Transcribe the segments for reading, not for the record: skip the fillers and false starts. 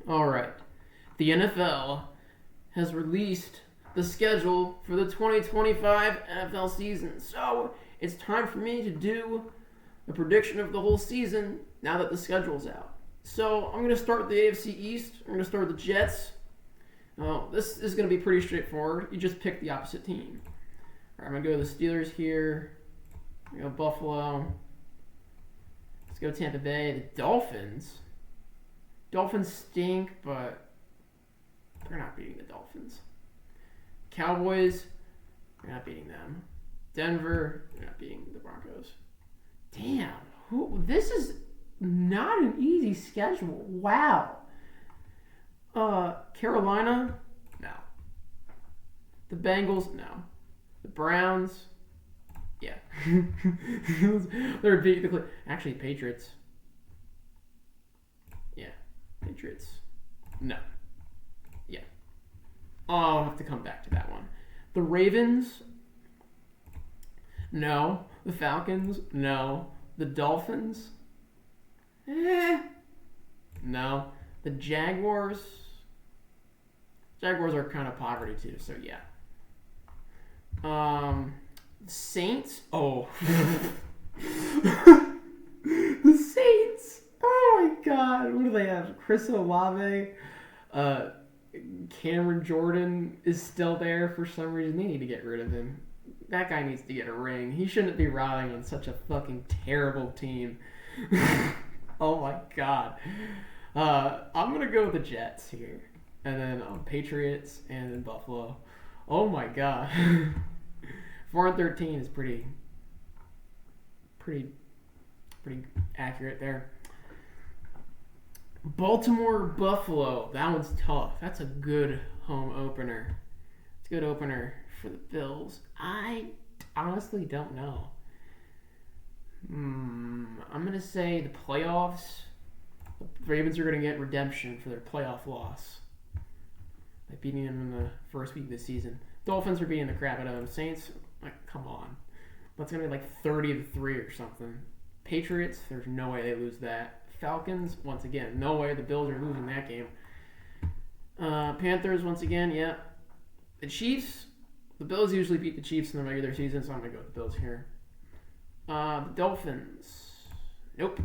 All right. The NFL has released the schedule for the 2025 NFL season. So it's time for me to do a prediction of the whole season now that the schedule's out. So I'm going to start with the AFC East. I'm going to start with the Jets. This is going to be pretty straightforward. You just pick the opposite team. All right, I'm going to go with the Steelers here. I'm going to go Buffalo. Let's go Tampa Bay. The Dolphins. Dolphins stink, but they're not beating the Dolphins. Cowboys, they're not beating them. Denver, they're not beating the Broncos. Damn, this is not an easy schedule. Wow. Carolina, no. The Bengals, no. The Browns, yeah. They're beating the actually Patriots. Yeah, Patriots, no. Yeah. I'll have to come back to that one. The Ravens, no. The Falcons, no. The Dolphins, no. The Jaguars are kind of poverty too, so yeah. Saints, oh. The Saints, oh my god, what do they have? Chris Olave, Cameron Jordan is still there for some reason. They need to get rid of him. That guy needs to get a ring. He shouldn't be riding on such a fucking terrible team. Oh my god. I'm gonna go with the Jets here, and then Patriots, and then Buffalo. Oh my god. 4-13 is pretty accurate there. Baltimore, Buffalo. That one's tough. That's a good home opener. It's a good opener for the Bills. I honestly don't know. I'm going to say the playoffs. The Ravens are going to get redemption for their playoff loss by beating them in the first week of the season. Dolphins are beating the crap out of them. Saints, like, come on. That's going to be like 30-3 or something. Patriots, there's no way they lose that. Falcons, once again, no way the Bills are losing that game. Panthers, once again, yeah. The Chiefs, the Bills usually beat the Chiefs in the regular season, so I'm going to go with the Bills here. The Dolphins, nope.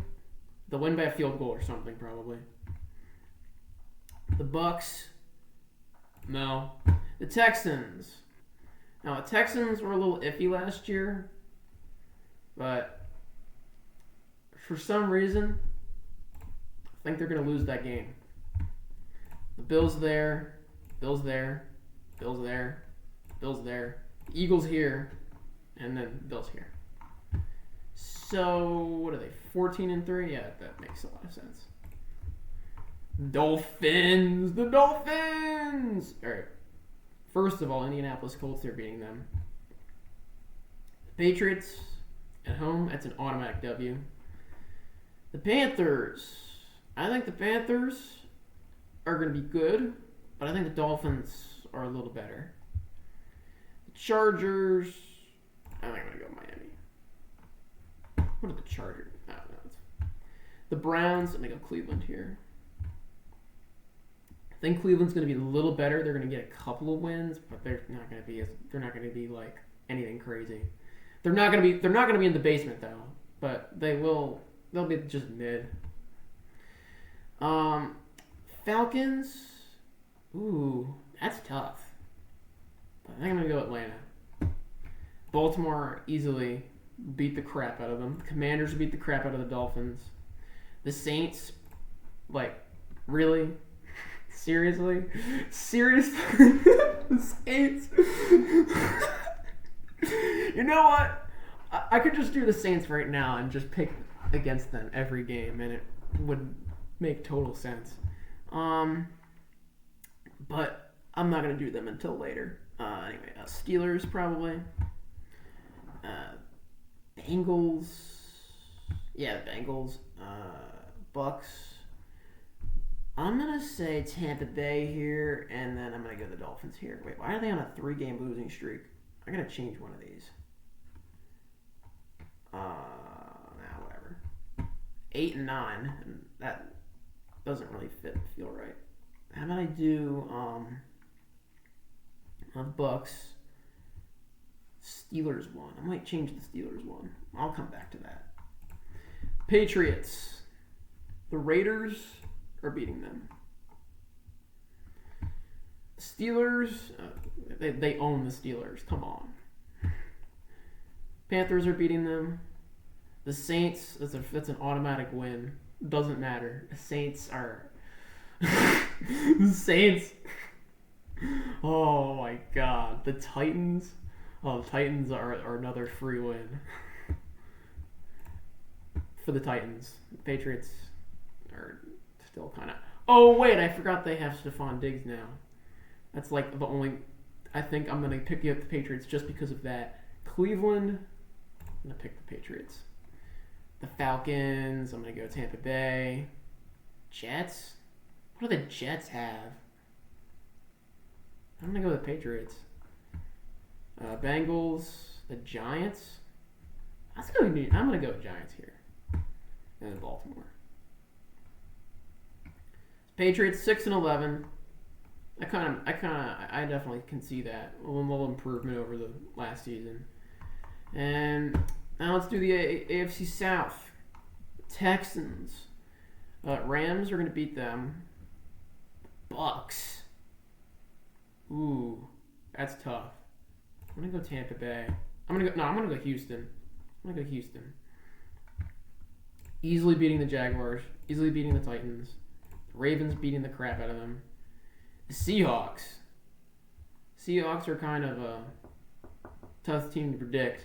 They'll win by a field goal or something, probably. The Bucks, no. The Texans. Now, the Texans were a little iffy last year, but for some reason, I think they're going to lose that game. The Bills there, Bills there, Bills there, Bills there, Eagles here, and then Bills here. So, what are they, 14-3? Yeah, that makes a lot of sense. Dolphins! The Dolphins! All right. First of all, Indianapolis Colts, they're beating them. Patriots at home, that's an automatic W. The Panthers. I think the Panthers are going to be good, but I think the Dolphins are a little better. The Chargers, I think I'm going to go Miami. What are the Chargers? I don't know. The Browns, I'm going to go Cleveland here. I think Cleveland's going to be a little better. They're going to get a couple of wins, but they're not going to be like anything crazy. They're not going to be in the basement though, but they'll be just mid. Falcons, ooh, that's tough. But I think I'm going to go Atlanta. Baltimore easily beat the crap out of them. The Commanders beat the crap out of the Dolphins. The Saints, like, really? Seriously? The Saints? You know what? I could just do the Saints right now and just pick against them every game, and it would make total sense. But I'm not going to do them until later. Anyway, Steelers probably. Bengals. Yeah, Bengals. Bucks. I'm going to say Tampa Bay here, and then I'm going to go the Dolphins here. Wait, why are they on a 3-game losing streak? I'm going to change one of these. Whatever. 8-9, and that doesn't really feel right. How about I do the Bucks Steelers one? I might change the Steelers one. I'll come back to that. Patriots. The Raiders are beating them. Steelers, they own the Steelers. Come on. Panthers are beating them. The Saints, that's an automatic win. Doesn't matter. The Saints are... the Saints... Oh my god. The Titans... Oh, the Titans are another free win. For the Titans. The Patriots are still kind of... Oh, wait, I forgot they have Stephon Diggs now. That's like the only... I think I'm going to pick up the Patriots just because of that. Cleveland, I'm going to pick the Patriots. The Falcons, I'm going to go Tampa Bay. Jets? What do the Jets have? I'm going to go with the Patriots. Bengals, the Giants. I'm going to go with Giants here. And then Baltimore. Patriots 6-11. I definitely can see that. A little improvement over the last season. And now let's do the AFC South. Texans. Rams are going to beat them. Bucks. Ooh, that's tough. I'm going to go Tampa Bay. I'm going to go Houston. I'm going to go Houston. Easily beating the Jaguars. Easily beating the Titans. The Ravens beating the crap out of them. The Seahawks. Seahawks are kind of a tough team to predict.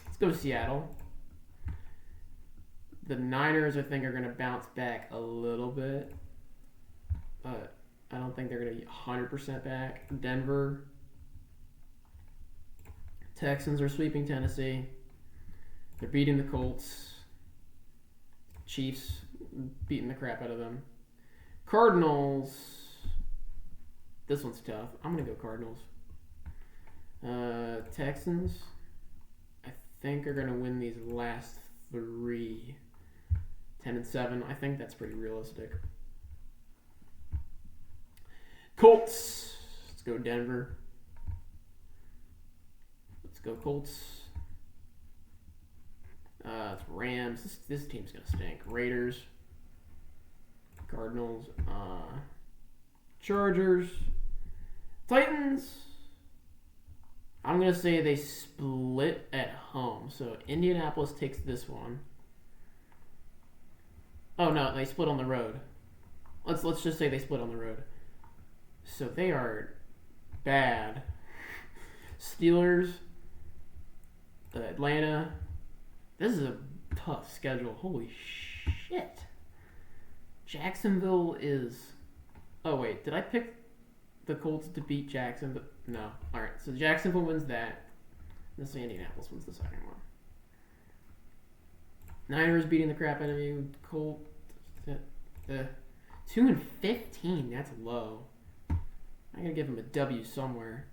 Let's go Seattle. The Niners, I think, are going to bounce back a little bit, but I don't think they're going to be 100% back. Denver. Texans are sweeping Tennessee. They're beating the Colts. Chiefs beating the crap out of them. Cardinals. This one's tough. I'm going to go Cardinals. Texans, I think, are going to win these last three. 10-7. I think that's pretty realistic. Colts. Let's go Denver. Let's go Colts. It's Rams. This team's going to stink. Raiders. Cardinals. Chargers. Titans. I'm going to say they split at home. So Indianapolis takes this one. Oh, no, they split on the road. Let's just say they split on the road. So they are bad. Steelers. Atlanta. This is a tough schedule. Holy shit. Jacksonville is... Oh, wait. Did I pick the Colts to beat Jacksonville? No. All right. So Jacksonville wins that. Let's say Indianapolis wins the second one. Niners beating the crap out of you. Colts. 2-15. That's low. I gotta give them a W somewhere.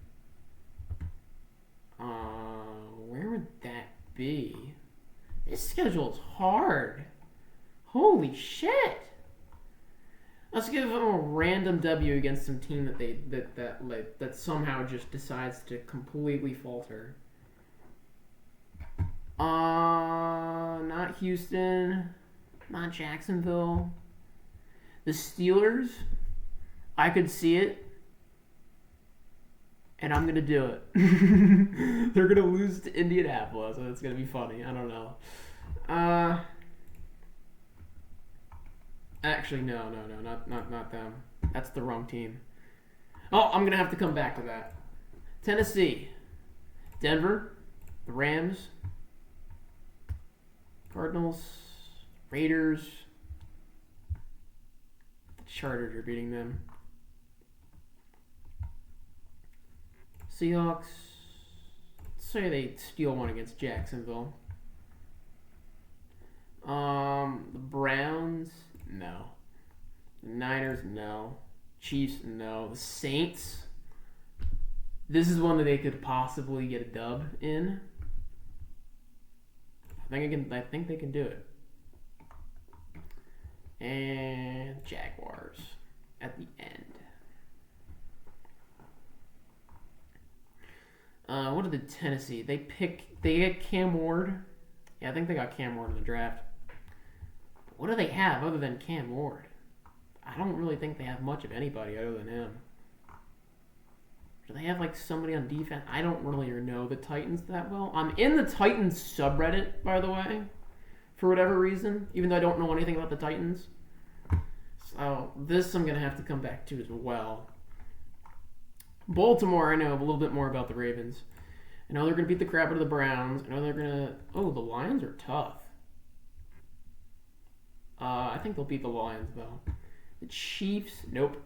Where would that be? This schedule is hard. Holy shit! Let's give them a random W against some team that somehow just decides to completely falter. Not Houston, not Jacksonville. The Steelers, I could see it, and I'm gonna do it. They're gonna lose to Indianapolis, so it's gonna be funny. I don't know. Actually, no, not them. That's the wrong team. Oh, I'm gonna have to come back to that. Tennessee, Denver, the Rams, Cardinals, Raiders. The Chargers are beating them. Seahawks. Let's say they steal one against Jacksonville. The Browns. No. The Niners, no. Chiefs, no. The Saints. This is one that they could possibly get a dub in. I think they can do it. And Jaguars at the end. What did the Tennessee? They get Cam Ward. Yeah, I think they got Cam Ward in the draft. What do they have other than Cam Ward? I don't really think they have much of anybody other than him. Do they have like somebody on defense? I don't really know the Titans that well. I'm in the Titans subreddit, by the way, for whatever reason, even though I don't know anything about the Titans. So this I'm going to have to come back to as well. Baltimore, I know a little bit more about the Ravens. I know they're going to beat the crap out of the Browns. I know they're going to... Oh, the Lions are tough. I think they'll beat the Lions, though. The Chiefs, nope.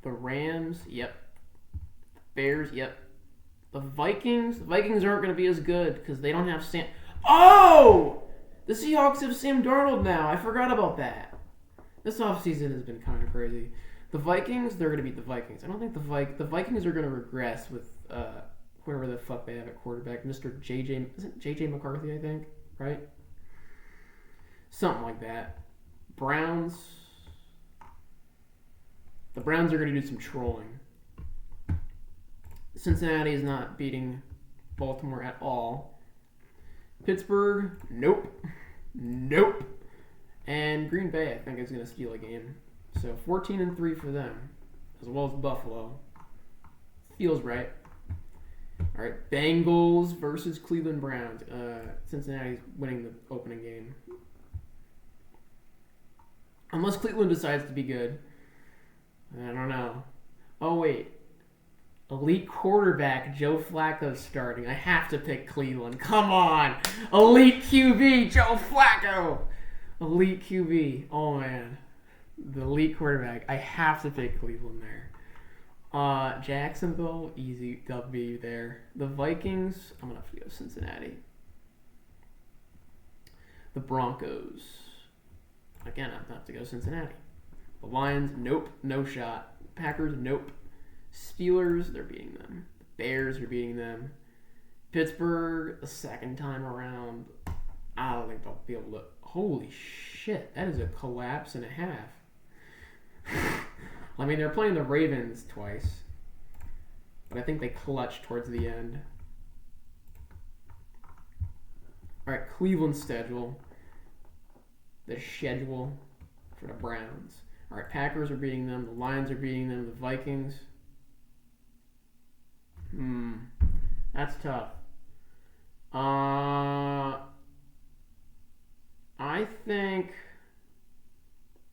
The Rams, yep. The Bears, yep. The Vikings aren't going to be as good because they don't have Sam... Oh! The Seahawks have Sam Darnold now. I forgot about that. This offseason has been kind of crazy. The Vikings, they're going to beat the Vikings. I don't think the Vikings are going to regress with whoever the fuck they have at quarterback. Mr. J.J. McCarthy, I think, right? Something like that. Browns. The Browns are going to do some trolling. Cincinnati is not beating Baltimore at all. Pittsburgh, nope. Nope. And Green Bay, I think, is going to steal a game. So 14-3 for them, as well as Buffalo. Feels right. All right, Bengals versus Cleveland Browns. Cincinnati's winning the opening game. Unless Cleveland decides to be good. I don't know. Oh, wait. Elite quarterback Joe Flacco starting. I have to pick Cleveland. Come on. Elite QB Joe Flacco. Elite QB. Oh, man. The elite quarterback. I have to pick Cleveland there. Jacksonville, easy W there. The Vikings, I'm going to have to go Cincinnati. The Broncos. Again, I'm going to have to go Cincinnati. The Lions, nope, no shot. Packers, nope. Steelers, they're beating them. The Bears are beating them. Pittsburgh, the second time around. I don't think they'll be able to. Holy shit, that is a collapse and a half. I mean, they're playing the Ravens twice, but I think they clutched towards the end. All right, Cleveland schedule. The schedule for the Browns. All right, Packers are beating them. The Lions are beating them. The Vikings. That's tough. I think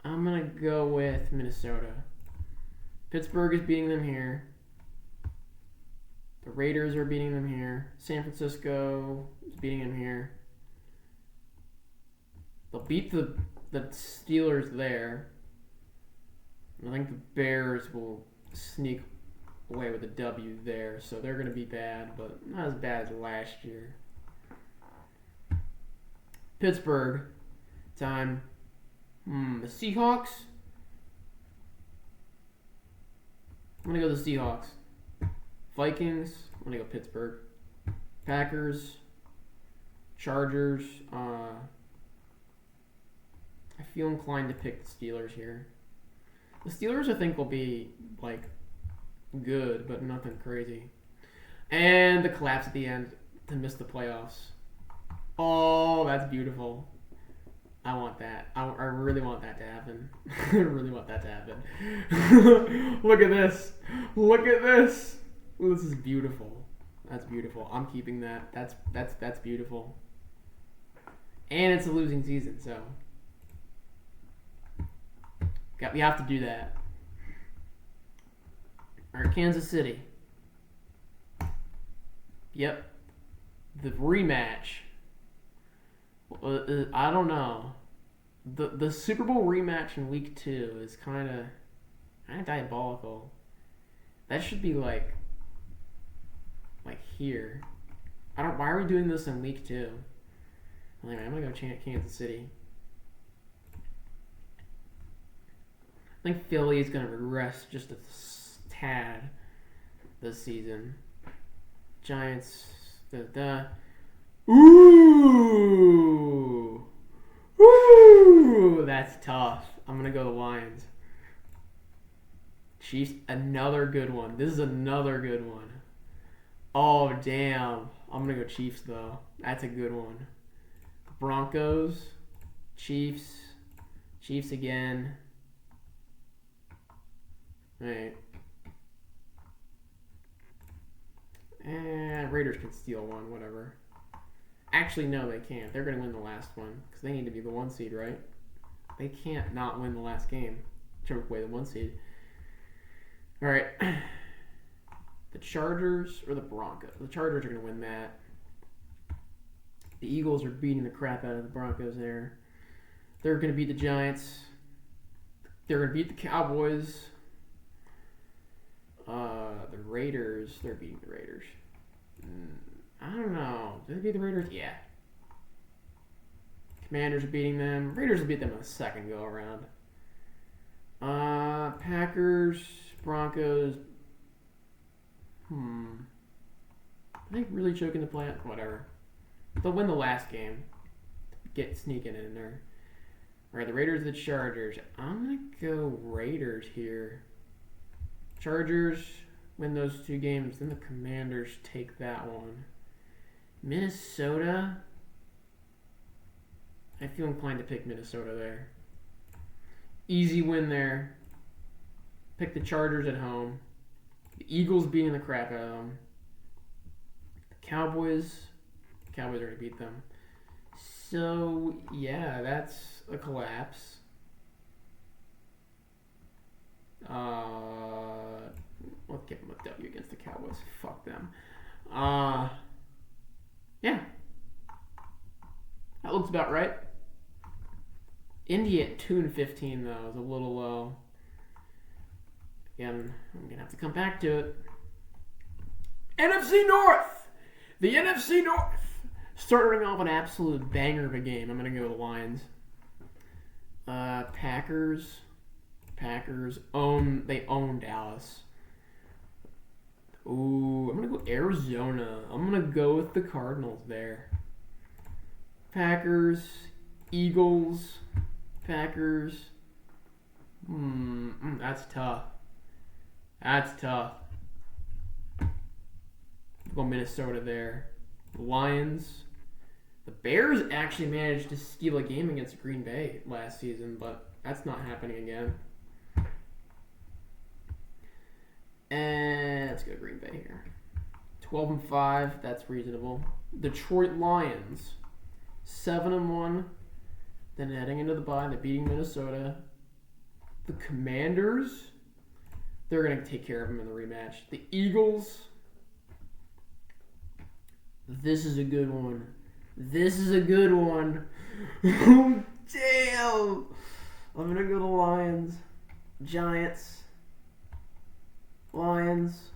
I'm going to go with Minnesota. Pittsburgh is beating them here. The Raiders are beating them here. San Francisco is beating them here. They'll beat the Steelers there. I think the Bears will sneak away with a W there, so they're going to be bad, but not as bad as last year. Pittsburgh time. The Seahawks. I'm going to go the Seahawks. Vikings. I'm going to go Pittsburgh. Packers. Chargers. I feel inclined to pick the Steelers here. The Steelers, I think, will be, like, good, but nothing crazy. And the collapse at the end to miss the playoffs. Oh, that's beautiful. I want that. I really want that to happen. I really want that to happen. Look at this. Look at this. Ooh, this is beautiful. That's beautiful. I'm keeping that. That's beautiful. And it's a losing season, so we have to do that. All right, Kansas City. Yep. The rematch. I don't know. The Super Bowl rematch in week 2 is kind of diabolical. That should be like here. Why are we doing this in week 2? Anyway, I'm gonna go chant Kansas City. I think Philly is gonna regress just a tad this season. Giants. Ooh. That's tough. I'm going to go the Lions. Chiefs, another good one. This is another good one. Oh, damn. I'm going to go Chiefs, though. That's a good one. Broncos, Chiefs, Chiefs again. All right. And Raiders can steal one, whatever. Actually, no, they can't. They're going to win the last one because they need to be the 1 seed, right? They can't not win the last game. Choke away the 1 seed. All right. The Chargers or the Broncos? The Chargers are going to win that. The Eagles are beating the crap out of the Broncos there. They're going to beat the Giants. They're going to beat the Cowboys. The Raiders, they're beating the Raiders. I don't know. Did they beat the Raiders? Yeah. Commanders are beating them. Raiders will beat them in the second go around. Packers, Broncos. Are they really choking the playoff? Whatever. They'll win the last game. Get sneaking in there. All right, the Raiders, the Chargers. I'm gonna go Raiders here. Chargers win those 2 games. Then the Commanders take that one. Minnesota. I feel inclined to pick Minnesota there. Easy win there. Pick the Chargers at home. The Eagles beating the crap out of them. The Cowboys are going to beat them. So, yeah, that's a collapse. Let's give them a W against the Cowboys. Fuck them. Yeah. That looks about right. Indy at 2-15 though is a little low. Again, I'm gonna have to come back to it. NFC North. The NFC North starting off an absolute banger of a game. I'm gonna go with the Lions. Packers own Dallas. Ooh, I'm gonna go Arizona. I'm gonna go with the Cardinals there. Packers, Eagles, Packers. That's tough. That's tough. I'll go Minnesota there. The Lions. The Bears actually managed to steal a game against Green Bay last season, but that's not happening again. And let's go Green Bay here. 12-5, that's reasonable. Detroit Lions, 7-1. Then heading into the bye, they're beating Minnesota. The Commanders, they're going to take care of them in the rematch. The Eagles, this is a good one. This is a good one. Oh, damn. I'm going to go to Lions. Giants. Lions,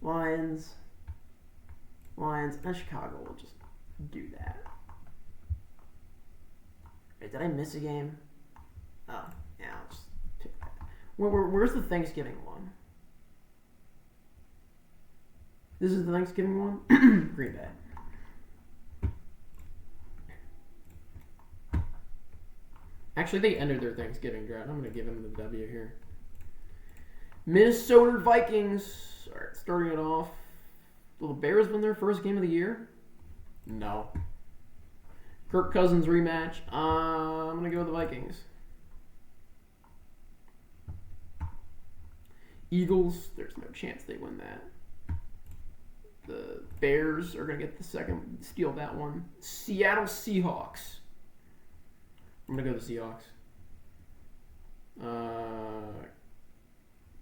and Chicago will just do that. Wait, did I miss a game? Oh, yeah, I'll just pick that. Where's the Thanksgiving one? This is the Thanksgiving one? Green Bay. Actually, they ended their Thanksgiving drought. I'm going to give them the W here. Minnesota Vikings. All right, starting it off. Will the Bears win their first game of the year? No. Kirk Cousins rematch. I'm going to go with the Vikings. Eagles. There's no chance they win that. The Bears are going to get the second, steal that one. Seattle Seahawks. I'm going to go with the Seahawks.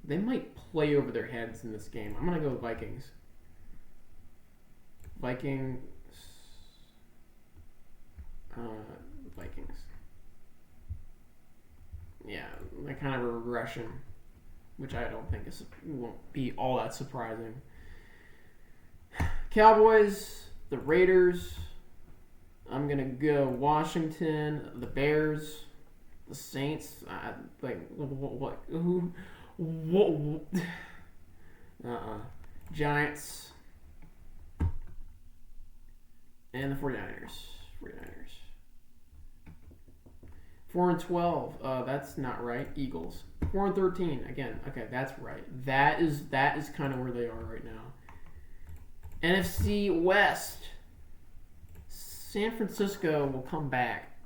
They might play over their heads in this game. I'm going to go with Vikings. Vikings. Yeah, that kind of a regression, which I don't think won't be all that surprising. Cowboys, the Raiders. I'm going to go Washington, the Bears, the Saints. What? Who? Whoa. Giants. And the 49ers. 4-12. That's not right. Eagles. 4-13. Again, okay, that's right. That is kind of where they are right now. NFC West. San Francisco will come back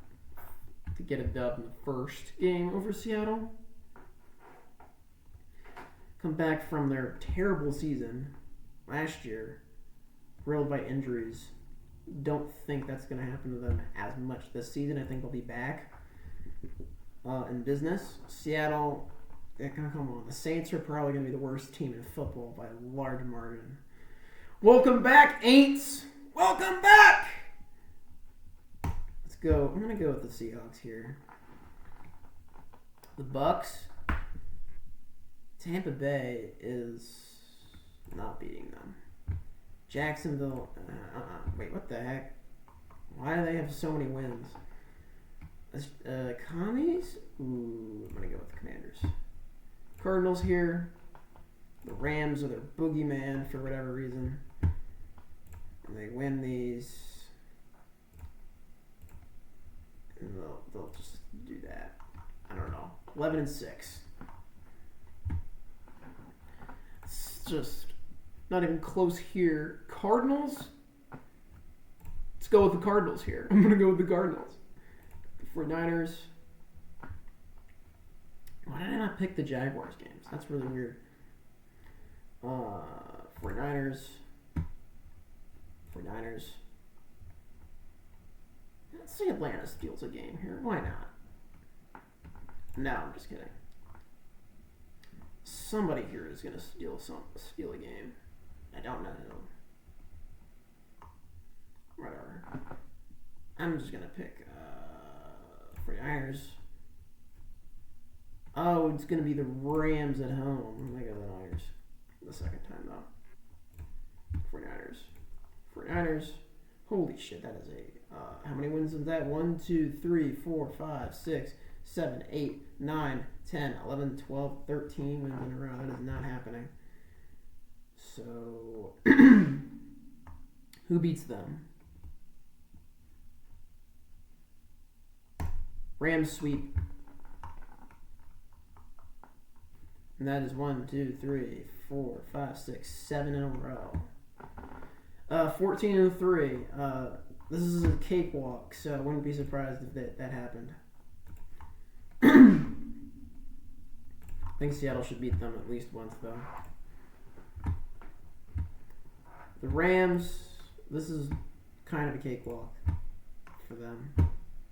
to get a dub in the first game over Seattle. Come back from their terrible season last year, riddled by injuries. Don't think that's going to happen to them as much this season. I think they'll be back in business. Seattle, come on. The Saints are probably going to be the worst team in football by a large margin. Welcome back, Aints. Welcome back. Let's go. I'm going to go with the Seahawks here. The Bucks. Tampa Bay is not beating them. Jacksonville. Wait, what the heck? Why do they have so many wins? Commies? Ooh, I'm going to go with the Commanders. Cardinals here. The Rams are their boogeyman for whatever reason. And they win these. And they'll just do that. I don't know. 11-6. It's just not even close here. Cardinals? Let's go with the Cardinals here. I'm going to go with the Cardinals. The 49ers. Why did I not pick the Jaguars games? That's really weird. 49ers. Let's see Atlanta steals a game here. Why not? No, I'm just kidding. Somebody here is going to steal a game. I don't know who. Whatever. I'm just going to pick 49ers. Oh, it's going to be the Rams at home. I'm going to go the Niners the second time, though. 49ers. Holy shit, that is a... how many wins is that? 1, 2, 3, 4, 5, 6, 7, 8, 9, 10, 11, 12, 13 wins in a row. That is not happening. So, who beats them? Rams sweep. And that is 1, 2, 3, 4, 5, 6, 7 in a row. 14-3. This is a cakewalk, so I wouldn't be surprised if that happened. I think Seattle should beat them at least once, though. The Rams, this is kind of a cakewalk for them.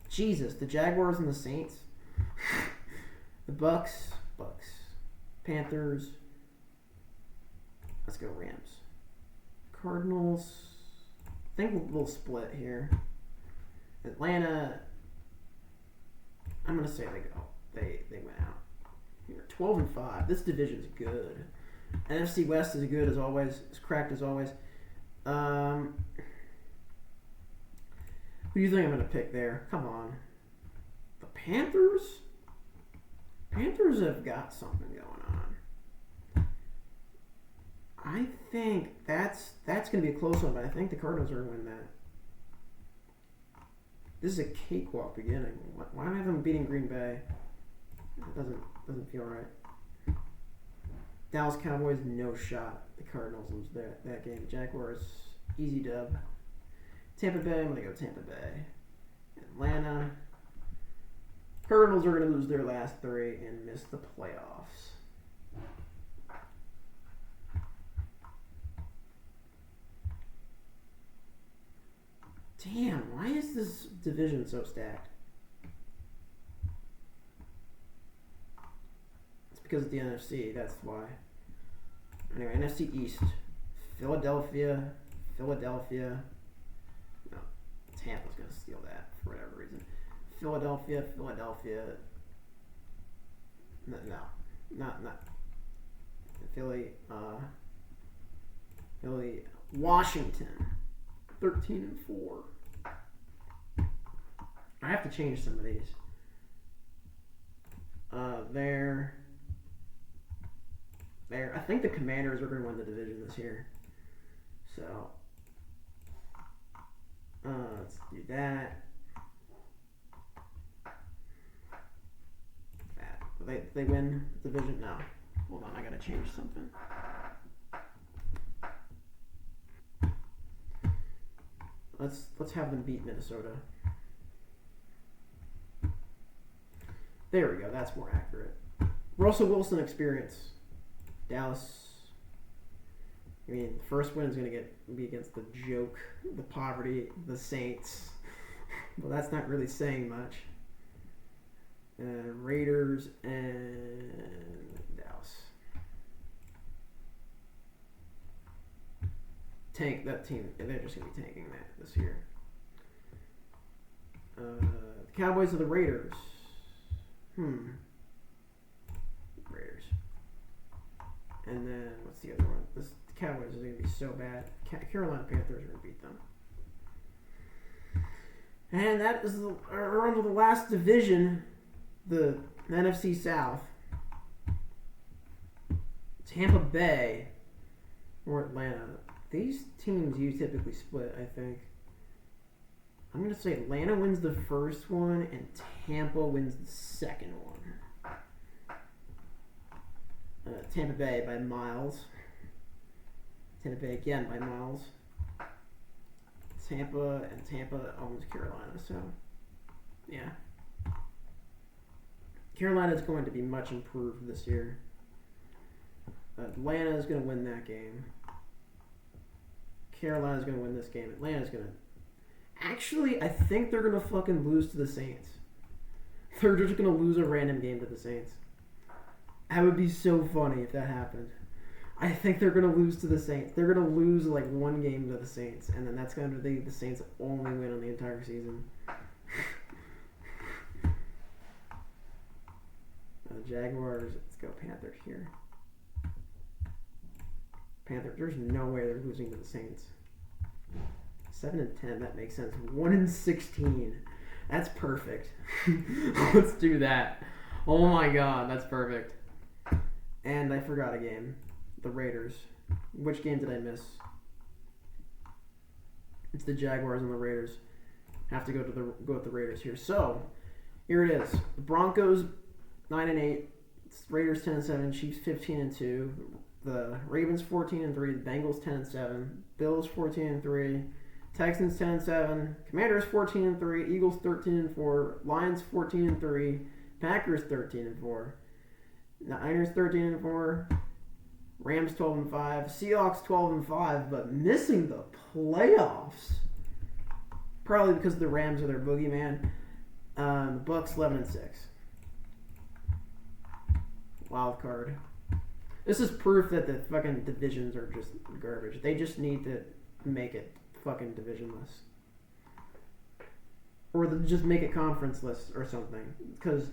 Jesus, the Jaguars and the Saints. The Bucks. Panthers. Let's go Rams. Cardinals. I think we'll split here. Atlanta. I'm gonna say they went out. Here, 12-5. This division's good. NFC West is good as always. It's cracked as always. Who do you think I'm gonna pick there? Come on. The Panthers? Panthers have got something going on. I think that's going to be a close one, but I think the Cardinals are going to win that. This is a cakewalk beginning. Why do I have them beating Green Bay? That doesn't feel right. Dallas Cowboys, no shot. The Cardinals lose that game. Jaguars, easy dub. Tampa Bay, I'm going to go Tampa Bay. Atlanta. Cardinals are going to lose their last 3 and miss the playoffs. Damn, why is this division so stacked? It's because of the NFC, that's why. Anyway, NFC East. Philadelphia. No, Tampa's going to steal that for whatever reason. Philadelphia. No, not Philly. Washington. 13-4. I have to change some of these. There. I think the Commanders are going to win the division this year. So, let's do that. They win the division? No. Hold on, I gotta change something. Let's have them beat Minnesota. There we go. That's more accurate. Russell Wilson experience. Dallas. I mean, the first win is going to be against the joke, the poverty, the Saints. Well, that's not really saying much. Raiders and Dallas. That team. They're just going to be tanking that this year. The Cowboys or the Raiders. Raiders. And then, what's the other one? The Cowboys are going to be so bad. Carolina Panthers are going to beat them. And that is we're on to the last division, the NFC South. Tampa Bay or Atlanta. These teams you typically split, I think. I'm going to say Atlanta wins the first one and Tampa wins the second one. Tampa Bay by miles. Tampa Bay again by miles. Tampa owns Carolina, so yeah. Carolina is going to be much improved this year. Atlanta is going to win that game. Carolina is going to win this game. Atlanta is going to... Actually, I think they're going to fucking lose to the Saints. They're just going to lose a random game to the Saints. That would be so funny if that happened. I think they're going to lose to the Saints. They're going to lose like one game to the Saints, and then that's going to be the Saints' only win on the entire season. Jaguars, let's go Panthers here. Panthers, there's no way they're losing to the Saints. 7-10, that makes sense. 1-16, that's perfect. Let's do that. Oh my god, that's perfect. And I forgot a game. The Raiders. Which game did I miss? It's the Jaguars and the Raiders. Have to go with the Raiders here. So here it is. The Broncos 9-8, Raiders 10-7, Chiefs 15-2, the Ravens 14-3, the Bengals 10-7, Bills 14-3, Texans 10-7, Commanders 14-3, Eagles 13-4, Lions 14-3, Packers 13-4, Niners 13-4. Rams 12-5, Seahawks 12-5, but missing the playoffs. Probably because the Rams are their boogeyman. The Bucks 11-6. Wild card. This is proof that the fucking divisions are just garbage. They just need to make it fucking divisionless, or just make it conference-less or something. Because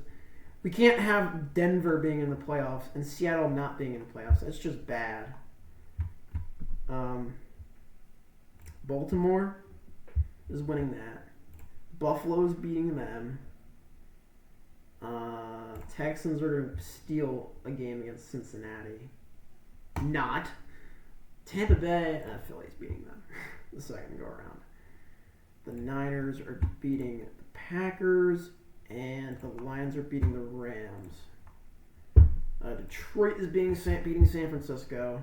we can't have Denver being in the playoffs and Seattle not being in the playoffs. That's just bad. Baltimore is winning that. Buffalo's beating them. Texans are going to steal a game against Cincinnati. Not. Tampa Bay, Philly's beating them the second go around. The Niners are beating the Packers. And the Lions are beating the Rams. Detroit is beating San Francisco.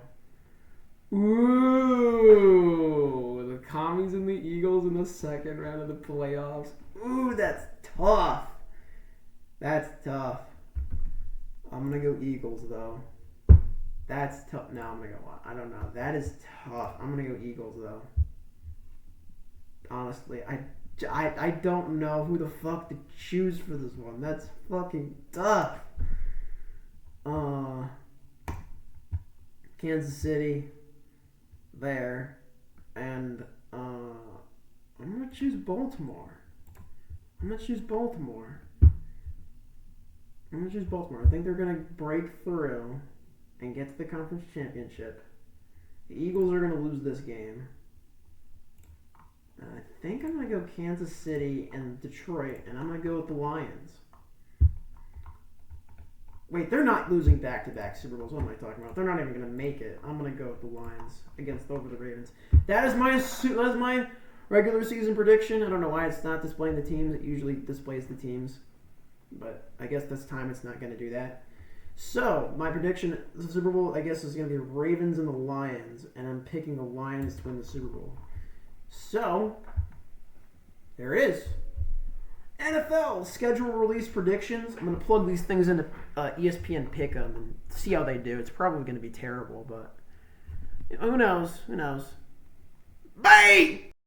Ooh, the Commies and the Eagles in the second round of the playoffs. Ooh, that's tough. That's tough. I'm going to go Eagles, though. That's tough. No, I'm going to go... I don't know. That is tough. I'm going to go Eagles, though. Honestly, I don't know who the fuck to choose for this one. That's fucking tough. Kansas City there. And I'm going to choose Baltimore. I think they're going to break through and get to the conference championship. The Eagles are going to lose this game. I think I'm going to go Kansas City and Detroit, and I'm going to go with the Lions. Wait, they're not losing back-to-back Super Bowls. What am I talking about? They're not even going to make it. I'm going to go with the Lions over the Ravens. That is my regular season prediction. I don't know why it's not displaying the teams. It usually displays the teams. but I guess this time it's not going to do that. So, my prediction, the Super Bowl, I guess, is going to be Ravens and the Lions, and I'm picking the Lions to win the Super Bowl. So, there it is. NFL schedule release predictions. I'm going to plug these things into ESPN Pick'em and see how they do. It's probably going to be terrible, but who knows? Who knows? Bye!